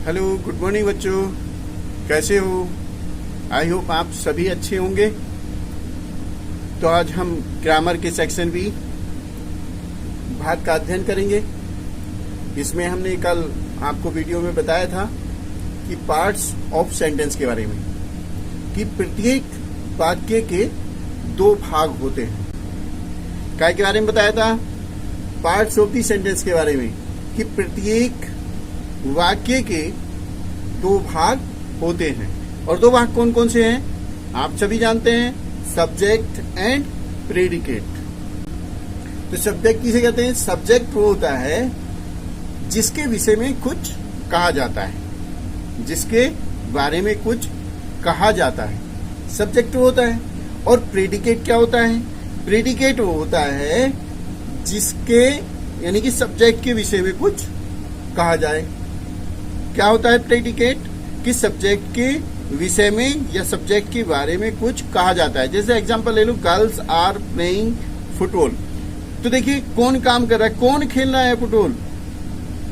Hello, good morning बच्चों। कैसे हो? आई होप आप सभी अच्छे होंगे। तो आज हम ग्रामर के सेक्शन बी भाग का अध्ययन करेंगे। इसमें हमने कल आपको वीडियो में बताया था कि पार्ट्स ऑफ सेंटेंस के बारे में, कि प्रत्येक वाक्य के दो भाग होते हैं। काय के बारे में बताया था? पार्ट्स ऑफ दी सेंटेंस के बारे में, कि प्रत्येक वाक्य के दो भाग होते हैं। और दो भाग कौन कौन से हैं आप सभी जानते हैं, सब्जेक्ट एंड प्रेडिकेट। तो सब्जेक्ट किसे कहते हैं? सब्जेक्ट वो होता है जिसके विषय में कुछ कहा जाता है, जिसके बारे में कुछ कहा जाता है, सब्जेक्ट वो होता है। और प्रेडिकेट क्या होता है? प्रेडिकेट वो होता है जिसके यानी कि सब्जेक्ट के विषय में कुछ कहा जाए। क्या होता है प्रेडिकेट? कि सब्जेक्ट के विषय में या सब्जेक्ट के बारे में कुछ कहा जाता है। जैसे एग्जांपल ले लो, गर्ल्स आर प्लेइंग फुटबॉल। तो देखिए कौन काम कर रहा है, कौन खेल रहा है फुटबॉल?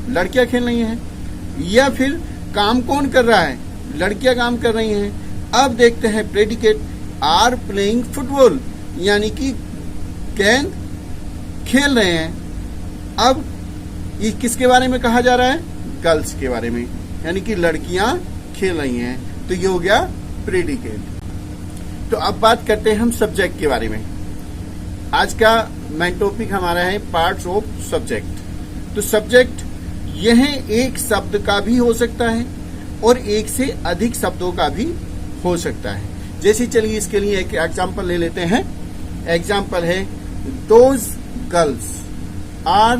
लड़कियां खेल रही हैं। या फिर काम कौन कर रहा है? लड़कियां काम कर रही हैं। अब देखते हैं प्रेडिकेट, आर प्लेइंग फुटबॉल, यानी कि गेंद खेल रहे हैं। अब ये किसके बारे में कहा जा रहा है? गर्ल्स के बारे में, यानी कि लड़कियां खेल रही हैं। तो ये हो गया प्रेडिकेट। तो अब बात करते हैं हम सब्जेक्ट के बारे में। आज का मेन टॉपिक हमारा है पार्ट्स ऑफ सब्जेक्ट। तो सब्जेक्ट यह एक शब्द का भी हो सकता है और एक से अधिक शब्दों का भी हो सकता है। जैसे चलिए इसके लिए एक एग्जांपल ले लेते हैं। एग्जांपल है, those girls are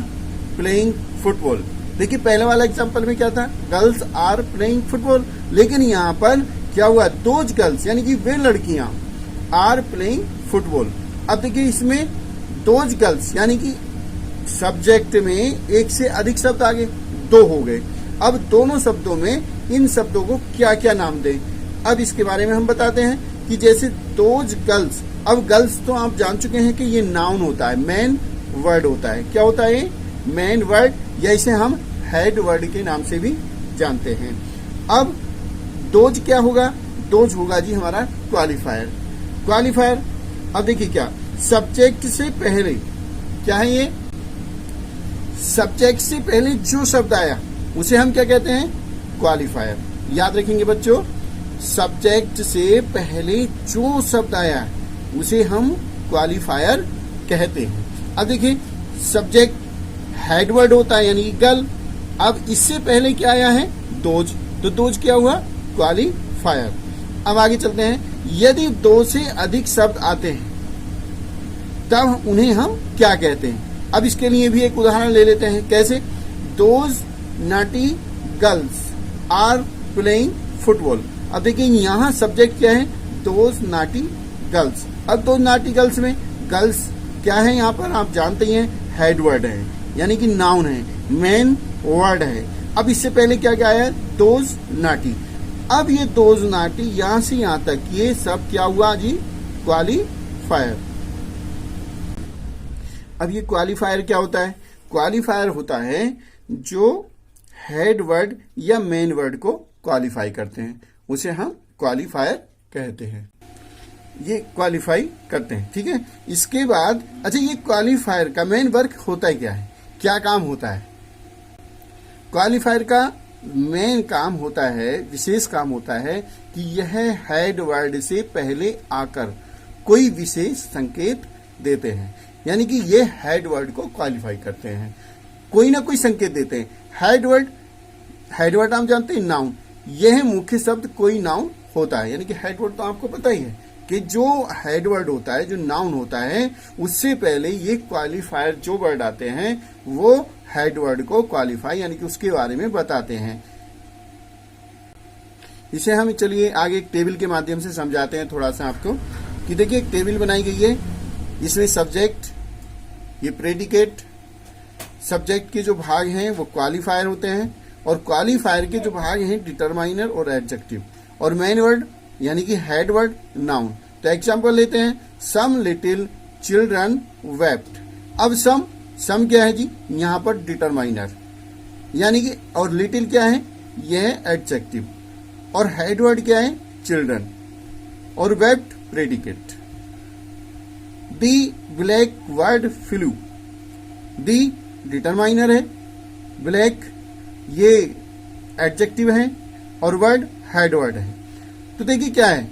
playing football. देखिए पहले वाला एग्जांपल में क्या था? Girls are playing football. लेकिन यहाँ पर क्या हुआ? दोज गर्ल्स यानी कि वे लड़कियां आर प्लेइंग फुटबॉल। अब देखिए इसमें दोज गर्ल्स यानी कि सब्जेक्ट में एक से अधिक शब्द आ गए, दो हो गए। अब दोनों शब्दों में इन शब्दों को क्या क्या नाम दें, अब इसके बारे में हम बताते हैं। कि जैसे दोज गर्ल्स, अब गर्ल्स तो आप जान चुके हैं कि ये नाउन होता है, मेन वर्ड होता है। क्या होता है? मेन वर्ड, या इसे हम हेड वर्ड के नाम से भी जानते हैं। अब दोज क्या होगा? दोज होगा जी हमारा क्वालिफायर। क्वालिफायर, अब देखिए क्या, सब्जेक्ट से पहले क्या है? ये सब्जेक्ट से पहले जो शब्द आया उसे हम क्या कहते हैं? क्वालिफायर। याद रखेंगे बच्चों, सब्जेक्ट से पहले जो शब्द आया उसे हम क्वालिफायर कहते हैं। अब देखिए सब्जेक्ट हेड वर्ड होता है यानी गर्ल। अब इससे पहले क्या आया है? दोज। तो दोज क्या हुआ? क्वालिफायर। अब आगे चलते हैं। यदि दो से अधिक शब्द आते हैं तब उन्हें हम क्या कहते हैं? अब इसके लिए भी एक उदाहरण ले लेते हैं। कैसे? Those naughty girls are playing football. अब देखिए यहाँ सब्जेक्ट क्या है? Those naughty girls. अब दोज नॉटी गर्ल्स में गर्ल्स क्या है? यहाँ पर आप जानते ही हैं, हेड वर्ड है यानी कि नाउन है, मेन वर्ड है। अब इससे पहले क्या क्या आया? दोज नाटी। अब ये दोज नाटी यहां से यहां तक ये सब क्या हुआ जी? क्वालिफायर। अब ये क्वालिफायर क्या होता है? क्वालिफायर होता है जो हेड वर्ड या मेन वर्ड को क्वालिफाई करते हैं, उसे हम क्वालिफायर कहते हैं। ये क्वालिफाई करते हैं, ठीक है। इसके बाद अच्छा, ये क्वालिफायर का मेन वर्क होता है क्या है? क्या काम होता है? क्वालिफायर का मेन काम होता है, विशेष काम होता है कि यह हेड वर्ड से पहले आकर कोई विशेष संकेत देते हैं। यानी कि ये हेड वर्ड को क्वालिफाई करते हैं, कोई ना कोई संकेत देते हैं। हेड वर्ड हम जानते हैं नाउन, यह मुख्य शब्द कोई नाउन होता है। यानी कि हेड वर्ड तो आपको पता ही है कि जो हेड वर्ड होता है, जो नाउन होता है, उससे पहले ये क्वालिफायर जो वर्ड आते हैं वो हेड वर्ड को क्वालिफाई यानी कि उसके बारे में बताते हैं। इसे हम चलिए आगे एक टेबल के माध्यम से समझाते हैं थोड़ा सा आपको। कि देखिए एक टेबल बनाई गई है, इसमें सब्जेक्ट, ये प्रेडिकेट, सब्जेक्ट के जो भाग हैं वो क्वालिफायर होते हैं, और क्वालिफायर के जो भाग हैं डिटरमाइनर और एडजेक्टिव, और मेन वर्ड यानी कि हेड वर्ड नाउन। तो एग्जांपल लेते हैं, सम लिटिल चिल्ड्रन वेप्ट। अब सम क्या है जी? यहाँ पर डिटरमाइनर, यानी कि, और लिटिल क्या है? ये है एडजेक्टिव, और हेड वर्ड क्या है? चिल्ड्रन, और वेप्ट प्रेडिकेट। दी ब्लैक वर्ड फ्लू, दी डिटरमाइनर है, ब्लैक ये एडजेक्टिव है, और वर्ड हेड वर्ड है। तो देखिए क्या है,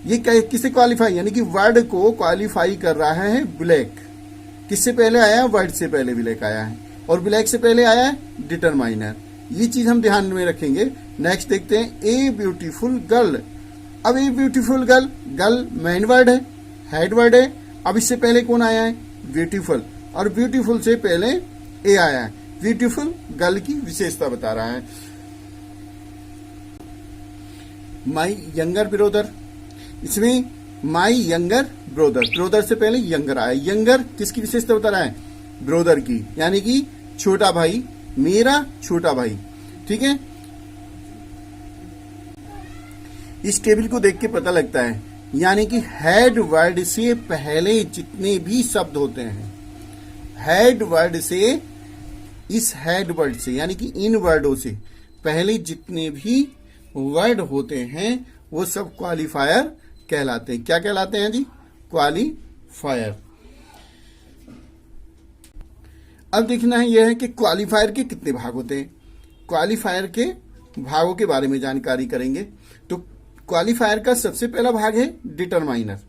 ये किसे क्वालिफाई, यानी कि वर्ड को क्वालिफाई कर रहा है ब्लैक। किससे पहले आया है? वर्ड से पहले ब्लैक आया है, और ब्लैक से पहले आया है डिटरमाइनर। ये चीज हम ध्यान में रखेंगे। नेक्स्ट देखते हैं, ए ब्यूटीफुल गर्ल। अब a beautiful girl, girl main word है, हेड वर्ड है। अब इससे पहले कौन आया है? ब्यूटीफुल, और ब्यूटीफुल से पहले ए आया है। ब्यूटीफुल गर्ल की विशेषता बता रहा है। माई यंगर ब्रदर, इसमें माई यंगर ब्रदर, ब्रदर से पहले यंगर आया। यंगर किसकी विशेषता बता रहा है? ब्रदर की, यानी कि छोटा भाई, मेरा छोटा भाई। ठीक है, इस टेबल को देख के पता लगता है, यानी कि हेड वर्ड से पहले जितने भी शब्द होते हैं, हेड वर्ड से, इस हेड वर्ड से यानी कि इन वर्डों से पहले जितने भी वर्ड होते हैं वो सब क्वालिफायर कहलाते हैं। क्या कहलाते हैं जी? क्वालिफायर। अब देखना है यह है कि क्वालिफायर के कितने भाग होते हैं। क्वालिफायर के भागों के बारे में जानकारी करेंगे। तो क्वालिफायर का सबसे पहला भाग है डिटरमाइनर।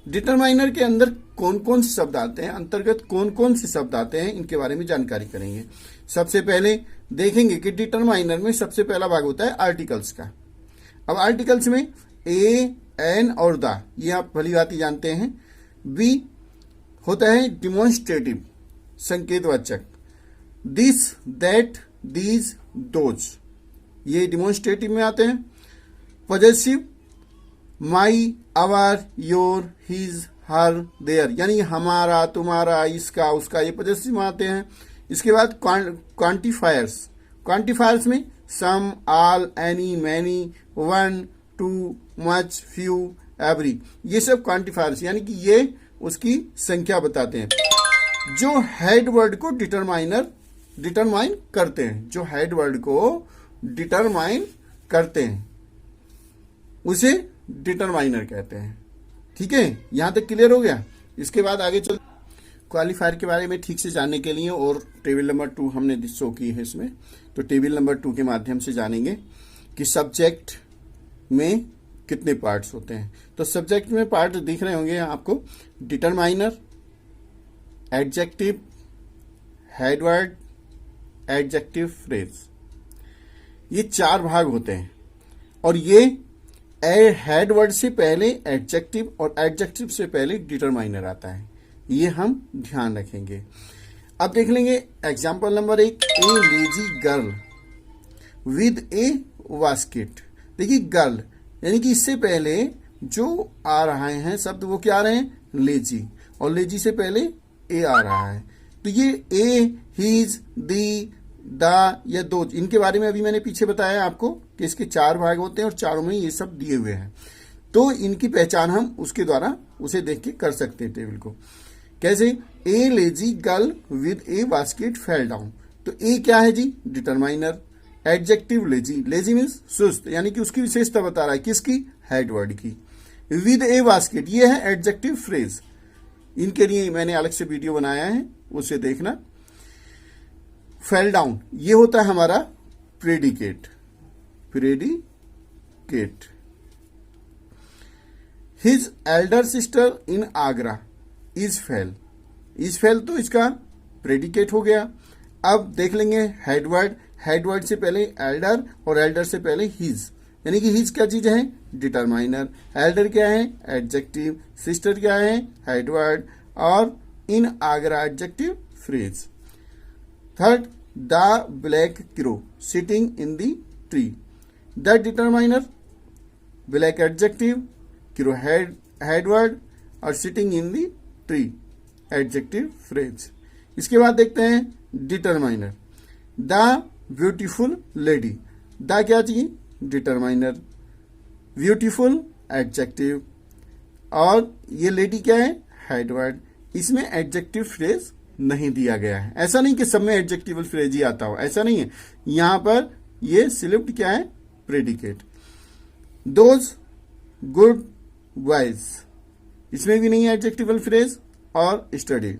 डिटरमाइनर के अंदर कौन कौन से शब्द आते हैं, अंतर्गत कौन कौन से शब्द आते हैं, इनके बारे में जानकारी करेंगे। सबसे पहले देखेंगे कि डिटरमाइनर में सबसे पहला भाग होता है आर्टिकल्स का। अब आर्टिकल्स में ए, एन और द, ये आप भली बात जानते हैं। बी होता है डिमोन्स्ट्रेटिव, संकेतवाचक। दिस, दैट, दीज, दोज, ये डिमोन्स्ट्रेटिव में आते हैं। Possessive, my, our, your, his, her, their, यानी हमारा, तुम्हारा, इसका, उसका, ये पॉजेसिव में आते हैं। इसके बाद क्वांटिफायर्स। क्वांटिफायर्स में some, all, any, many, one, two, much, few, every, ये सब क्वांटिफायर्स, यानी कि ये उसकी संख्या बताते हैं। जो हेड वर्ड को डिटरमाइन करते हैं, जो हेड वर्ड को डिटरमाइन करते हैं उसे डिटरमाइनर कहते हैं। ठीक है, यहां तक क्लियर हो गया। इसके बाद आगे चल, क्वालिफायर के बारे में ठीक से जानने के लिए, और टेबल नंबर 2 हमने शो की है इसमें, तो टेबल नंबर 2 के माध्यम से जानेंगे कि सब्जेक्ट में कितने पार्ट्स होते हैं। तो सब्जेक्ट में पार्ट दिख रहे होंगे आपको, determiner, adjective, head word, adjective phrase, ये 4 भाग होते हैं। और ये हेड वर्ड से पहले एडजेक्टिव और एडजेक्टिव से पहले डिटरमाइनर आता है, ये हम ध्यान रखेंगे। अब देख लेंगे example number 1, A lazy girl with a basket. देखिए गर्ल, यानी कि इससे पहले जो आ रहे हैं शब्द वो क्या आ रहे हैं? लेजी, और लेजी से पहले ए आ रहा है। तो ये ए, हिज, दी, द या दो, इनके बारे में अभी मैंने पीछे बताया आपको कि इसके 4 भाग होते हैं और चारों में ये सब दिए हुए हैं। तो इनकी पहचान हम उसके द्वारा उसे देख के कर सकते हैं टेबल को। कैसे? A lazy girl with a basket fell down. तो ए क्या है जी? Determiner. Adjective lazy, lazy means सुस्त, यानी कि उसकी विशेषता बता रहा है, किसकी? हेड वर्ड की। विद ए बास्केट, ये है एडजेक्टिव फ्रेज। इनके लिए मैंने अलग से वीडियो बनाया है, उसे देखना। फेल डाउन, ये होता है हमारा predicate. Predicate. His Elder sister in Agra is fail. Is fail तो इसका प्रेडिकेट हो गया। अब देख लेंगे हेड वर्ड। हेड वर्ड से पहले एल्डर और एल्डर से पहले हिज, यानी कि हिज क्या चीज है? डिटरमाइनर। एल्डर क्या है? एडजेक्टिव। सिस्टर क्या है? Head word. और in Agra adjective phrase. Third, the black crow sitting in the tree. The determiner, black adjective, crow head word, और sitting in the tree adjective phrase. इसके बाद देखते हैं determiner. The beautiful lady, the क्या चाहिए? Determiner. Beautiful adjective, और ये lady क्या है? Head word. इसमें एडजेक्टिव फ्रेज नहीं दिया गया है। ऐसा नहीं कि सब में एडजेक्टिव फ्रेज ही आता हो, ऐसा नहीं है। यहां पर ये स्लिप्ड क्या है, प्रेडिकेट। दोज गुड वाइज, इसमें भी नहीं है एडजेक्टिवल फ्रेज। और स्टडीड,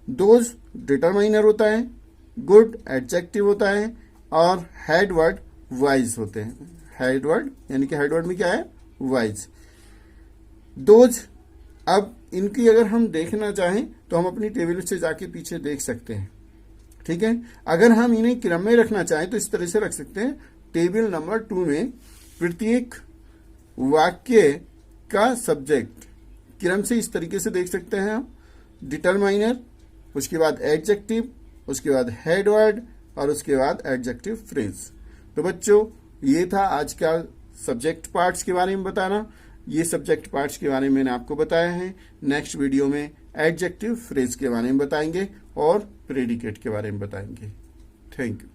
दोज डिटरमाइनर होता है, गुड एडजेक्टिव होता है, और हेड वर्ड वाइज होते हैं। हेड वर्ड यानी कि हेड वर्ड में क्या है, वाइज। दोज, अब इनकी अगर हम देखना चाहें तो हम अपनी टेबल से जाके पीछे देख सकते हैं, ठीक है। अगर हम इन्हें क्रम में रखना चाहें तो इस तरह से रख सकते हैं। टेबल नंबर 2 में प्रत्येक वाक्य का सब्जेक्ट क्रम से इस तरीके से देख सकते हैं हम। डिटरमाइनर, उसके बाद एडजेक्टिव, उसके बाद हेड वर्ड, और उसके बाद एडजेक्टिव फ्रेज। तो बच्चों, ये था आज का सब्जेक्ट पार्ट्स के बारे में बताना। ये सब्जेक्ट पार्ट्स के बारे में मैंने आपको बताया है। नेक्स्ट वीडियो में एडजेक्टिव फ्रेज के बारे में बताएंगे और प्रेडिकेट के बारे में बताएंगे। Thank you.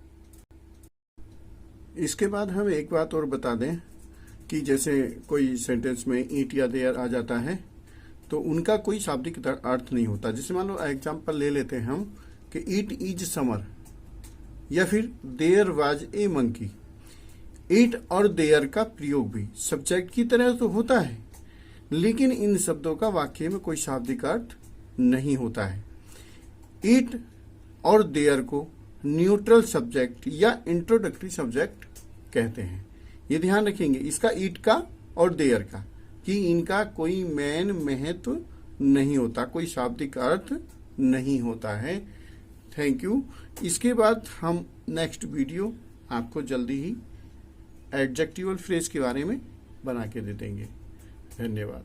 इसके बाद हम एक बात और बता दें कि जैसे कोई सेंटेंस में ईट या देयर आ जाता है तो उनका कोई शाब्दिक अर्थ नहीं होता। जैसे मान लो एग्जाम्पल ले लेते हैं हम कि ईट इज समर, या फिर देयर वाज ए मंकी। ईट और देयर का प्रयोग भी सब्जेक्ट की तरह तो होता है, लेकिन इन शब्दों का वाक्य में कोई शाब्दिक अर्थ नहीं होता है। ईट और देयर को न्यूट्रल सब्जेक्ट या इंट्रोडक्टरी सब्जेक्ट कहते हैं। ये ध्यान रखेंगे, इसका ईट का और देयर का, कि इनका कोई मेन महत्व नहीं होता, कोई शाब्दिक अर्थ नहीं होता है। Thank you. इसके बाद हम नेक्स्ट वीडियो आपको जल्दी ही एडजेक्टिवल फ्रेज के बारे में बना के दे देंगे। धन्यवाद।